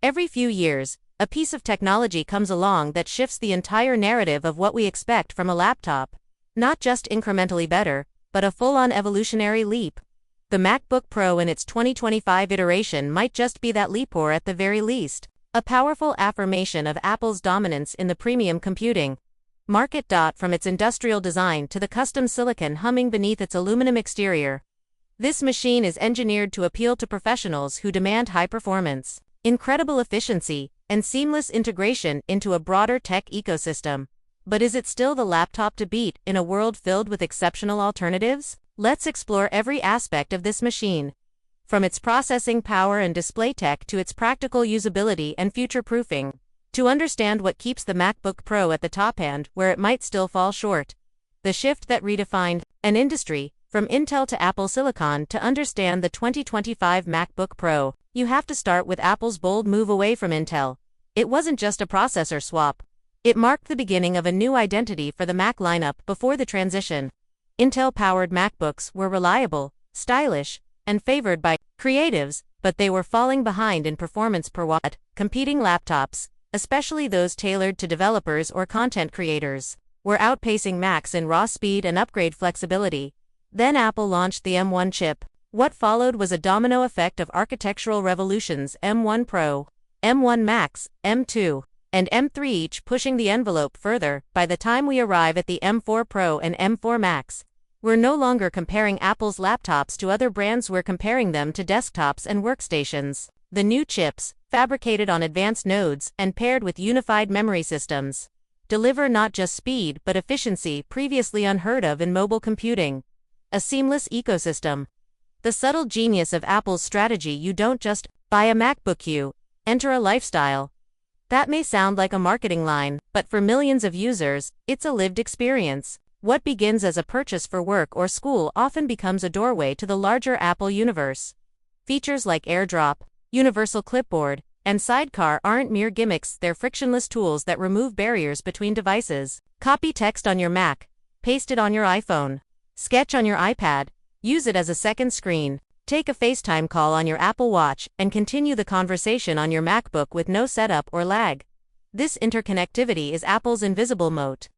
Every few years, a piece of technology comes along that shifts the entire narrative of what we expect from a laptop. Not just incrementally better, but a full-on evolutionary leap. The MacBook Pro in its 2025 iteration might just be that leap, or at the very least, a powerful affirmation of Apple's dominance in the premium computing market. From its industrial design to the custom silicon humming beneath its aluminum exterior, this machine is engineered to appeal to professionals who demand high performance, incredible efficiency, and seamless integration into a broader tech ecosystem. But is it still the laptop to beat in a world filled with exceptional alternatives? Let's explore every aspect of this machine, from its processing power and display tech to its practical usability and future-proofing, to understand what keeps the MacBook Pro at the top and where it might still fall short. The shift that redefined an industry, from Intel to Apple Silicon. To understand the 2025 MacBook Pro, you have to start with Apple's bold move away from Intel. It wasn't just a processor swap. It marked the beginning of a new identity for the Mac lineup. Before the transition, Intel-powered MacBooks were reliable, stylish, and favored by creatives, but they were falling behind in performance per watt. Competing laptops, especially those tailored to developers or content creators, were outpacing Macs in raw speed and upgrade flexibility. Then Apple launched the M1 chip. What followed was a domino effect of architectural revolutions: M1 Pro, M1 Max, M2, and M3, each pushing the envelope further. By the time we arrive at the M4 Pro and M4 Max, we're no longer comparing Apple's laptops to other brands, we're comparing them to desktops and workstations. The new chips, fabricated on advanced nodes and paired with unified memory systems, deliver not just speed but efficiency previously unheard of in mobile computing. A seamless ecosystem. The subtle genius of Apple's strategy: you don't just buy a MacBook, you enter a lifestyle. That may sound like a marketing line, but for millions of users, it's a lived experience. What begins as a purchase for work or school often becomes a doorway to the larger Apple universe. Features like AirDrop, Universal Clipboard, and Sidecar aren't mere gimmicks, they're frictionless tools that remove barriers between devices. Copy text on your Mac, paste it on your iPhone, sketch on your iPad, use it as a second screen, take a FaceTime call on your Apple Watch, and continue the conversation on your MacBook with no setup or lag. This interconnectivity is Apple's invisible moat.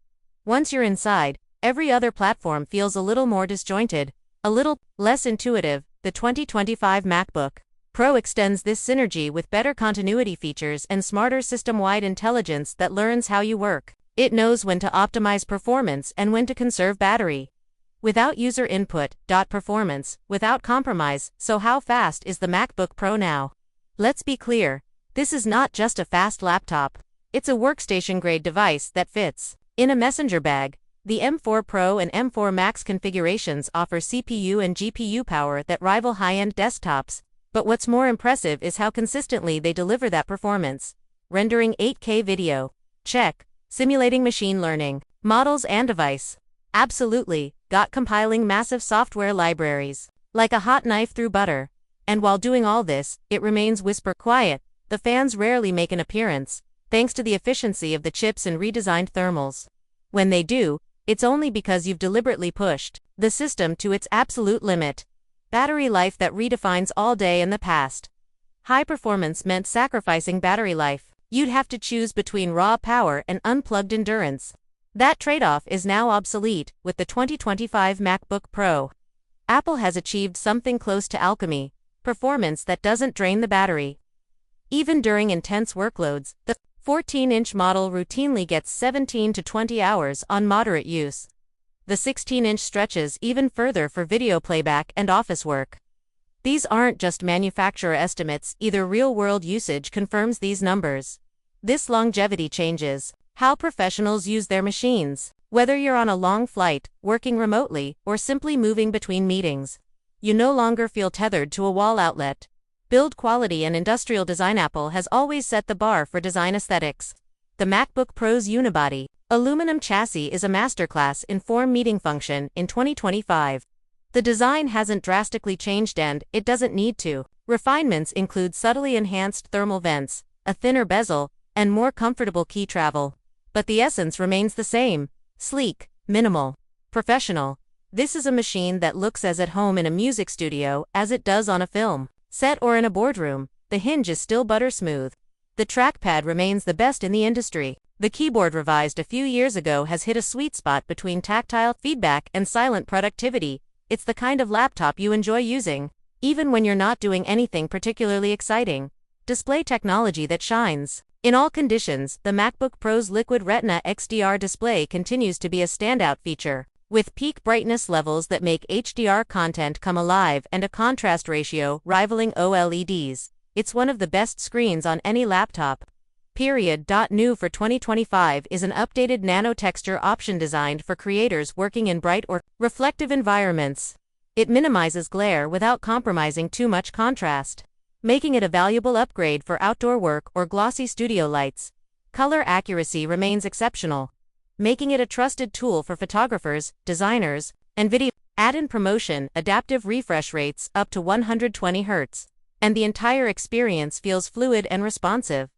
Once you're inside, every other platform feels a little more disjointed, a little less intuitive. The 2025 MacBook Pro extends this synergy with better continuity features and smarter system-wide intelligence that learns how you work. It knows when to optimize performance and when to conserve battery. Without user input, performance, without compromise. So how fast is the MacBook Pro now? Let's be clear, this is not just a fast laptop. It's a workstation-grade device that fits in a messenger bag. The M4 Pro and M4 Max configurations offer CPU and GPU power that rival high-end desktops. But what's more impressive is how consistently they deliver that performance. Rendering 8K video? Check. Simulating machine learning models and device? Absolutely. Compiling massive software libraries like a hot knife through butter. And while doing all this, it remains whisper quiet. The fans rarely make an appearance, thanks to the efficiency of the chips and redesigned thermals. When they do, it's only because you've deliberately pushed the system to its absolute limit. Battery life that redefines all day. In the past, high performance meant sacrificing battery life. You'd have to choose between raw power and unplugged endurance. That trade-off is now obsolete. With the 2025 MacBook Pro, Apple has achieved something close to alchemy: performance that doesn't drain the battery. Even during intense workloads, the 14-inch model routinely gets 17 to 20 hours on moderate use. The 16-inch stretches even further for video playback and office work. These aren't just manufacturer estimates, either real-world usage confirms these numbers. This longevity changes how professionals use their machines. Whether you're on a long flight, working remotely, or simply moving between meetings, you no longer feel tethered to a wall outlet. Build quality and industrial design. Apple has always set the bar for design aesthetics. The MacBook Pro's unibody, aluminum chassis is a masterclass in form meeting function in 2025. The design hasn't drastically changed, and it doesn't need to. Refinements include subtly enhanced thermal vents, a thinner bezel, and more comfortable key travel. But the essence remains the same: sleek, minimal, professional. This is a machine that looks as at home in a music studio as it does on a film set or in a boardroom. The hinge is still butter smooth. The trackpad remains the best in the industry. The keyboard, revised a few years ago, has hit a sweet spot between tactile feedback and silent productivity. It's the kind of laptop you enjoy using, even when you're not doing anything particularly exciting. Display technology that shines. In all conditions, the MacBook Pro's Liquid Retina XDR display continues to be a standout feature. With peak brightness levels that make HDR content come alive and a contrast ratio rivaling OLEDs, it's one of the best screens on any laptop. New for 2025 is an updated nano texture option designed for creators working in bright or reflective environments. It minimizes glare without compromising too much contrast, making it a valuable upgrade for outdoor work or glossy studio lights. Color accuracy remains exceptional, making it a trusted tool for photographers, designers, and video. Add-in promotion, adaptive refresh rates up to 120 Hz, and the entire experience feels fluid and responsive.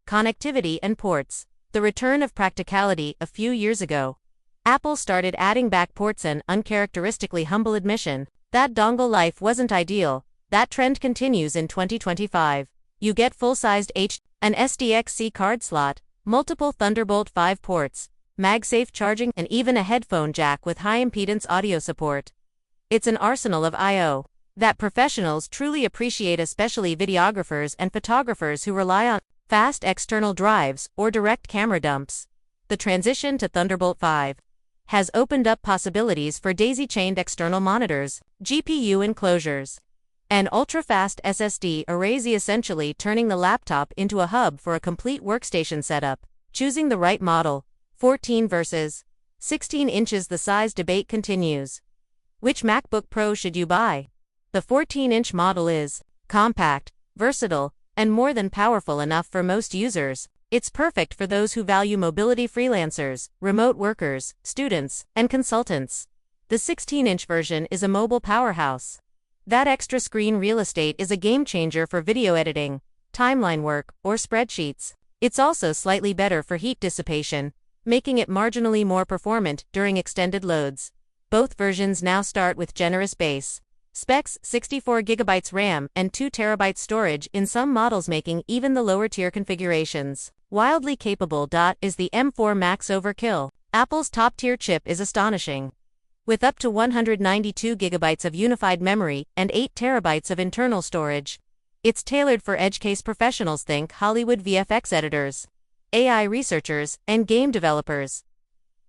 Connectivity and ports. The return of practicality. A few years ago, Apple started adding back ports, an uncharacteristically humble admission that dongle life wasn't ideal. That trend continues in 2025. You get full-sized an SDXC card slot, multiple Thunderbolt 5 ports, MagSafe charging, and even a headphone jack with high-impedance audio support. It's an arsenal of I/O that professionals truly appreciate, especially videographers and photographers who rely on fast external drives or direct camera dumps. The transition to Thunderbolt 5 has opened up possibilities for daisy-chained external monitors, GPU enclosures, and ultra-fast SSD arrays, essentially turning the laptop into a hub for a complete workstation setup. Choosing the right model. 14 versus 16 inches. The size debate continues. Which MacBook Pro should you buy? The 14-inch model is compact, versatile, and more than powerful enough for most users. It's perfect for those who value mobility: freelancers, remote workers, students, and consultants. The 16-inch version is a mobile powerhouse. That extra screen real estate is a game changer for video editing, timeline work, or spreadsheets. It's also slightly better for heat dissipation, making it marginally more performant during extended loads. Both versions now start with generous base specs: 64GB RAM and 2TB storage in some models, making even the lower-tier configurations wildly capable. Is the M4 Max overkill? Apple's top-tier chip is astonishing. With up to 192GB of unified memory and 8TB of internal storage, it's tailored for edge case professionals. Think Hollywood VFX editors, AI researchers, and game developers.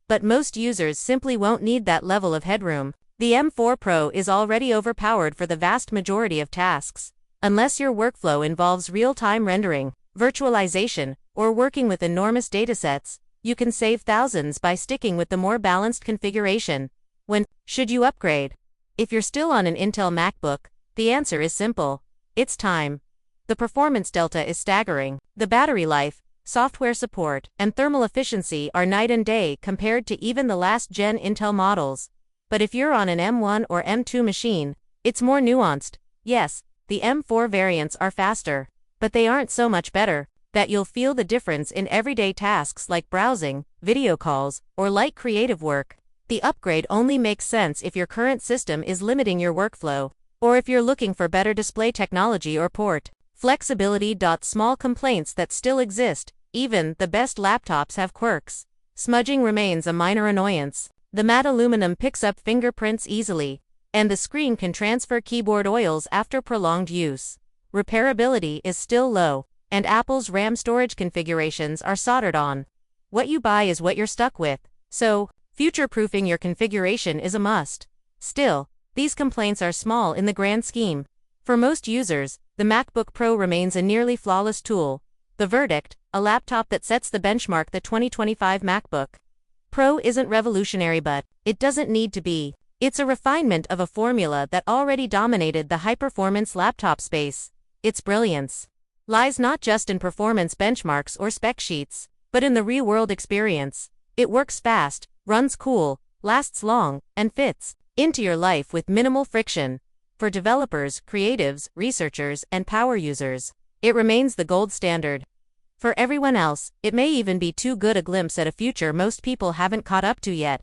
But most users simply won't need that level of headroom. The M4 Pro is already overpowered for the vast majority of tasks. Unless your workflow involves real-time rendering, virtualization, or working with enormous datasets, you can save thousands by sticking with the more balanced configuration. When should you upgrade? If you're still on an Intel MacBook, the answer is simple. It's time. The performance delta is staggering. The battery life, software support, and thermal efficiency are night and day compared to even the last-gen Intel models. But if you're on an M1 or M2 machine, it's more nuanced. Yes, the M4 variants are faster, but they aren't so much better that you'll feel the difference in everyday tasks like browsing, video calls, or light creative work. The upgrade only makes sense if your current system is limiting your workflow, or if you're looking for better display technology or port flexibility. Small complaints that still exist. Even the best laptops have quirks. Smudging remains a minor annoyance. The matte aluminum picks up fingerprints easily, and the screen can transfer keyboard oils after prolonged use. Repairability is still low, and Apple's RAM storage configurations are soldered on. What you buy is what you're stuck with, so future-proofing your configuration is a must. Still, these complaints are small in the grand scheme. For most users, the MacBook Pro remains a nearly flawless tool. The verdict: a laptop that sets the benchmark. The 2025 MacBook Pro isn't revolutionary, but it doesn't need to be. It's a refinement of a formula that already dominated the high-performance laptop space. Its brilliance lies not just in performance benchmarks or spec sheets, but in the real-world experience. It works fast, runs cool, lasts long, and fits into your life with minimal friction. For developers, creatives, researchers, and power users, it remains the gold standard. For everyone else, it may even be too good a glimpse at a future most people haven't caught up to yet.